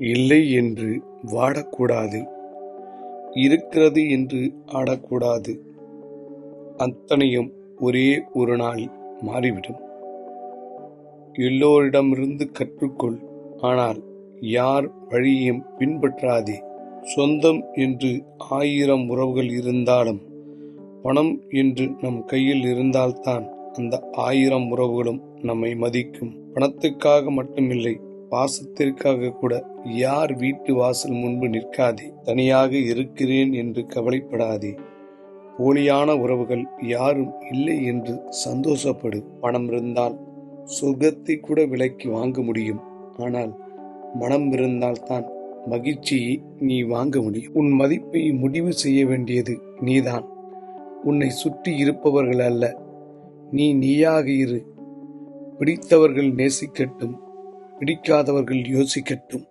இல்லை என்று வாடக்கூடாது, இருக்கிறது என்று ஆடக்கூடாது. அத்தனையும் ஒரே ஒரு நாளில் மாறிவிடும். எல்லோரிடமிருந்து கற்றுக்கொள், ஆனால் யார் வழியையும் பின்பற்றாதே. சொந்தம் என்று 1000 உறவுகள் இருந்தாலும் பணம் என்று நம் கையில் இருந்தால்தான் அந்த 1000 உறவுகளும் நம்மை மதிக்கும். பணத்துக்காக மட்டுமில்லை, பாசத்திற்காக கூட யார் வீட்டு வாசல் முன்பு நிற்காதே. தனியாக இருக்கிறேன் என்று கவலைப்படாதே. போலியான உறவுகள் யாரும் இல்லை என்று சந்தோஷப்படு. பணம் இருந்தால் சொர்க்கத்தை கூட விலைக்கு வாங்க முடியும். ஆனால் மனம் இருந்தால்தான் மகிழ்ச்சியை நீ வாங்க முடியும். உன் மதிப்பை முடிவு செய்ய வேண்டியது நீதான், உன்னை சுற்றி இருப்பவர்கள் அல்ல. நீ நீயாக இரு. பிடித்தவர்கள் நேசிக்கட்டும், பிடிக்காதவர்கள் யோசிக்கட்டும்.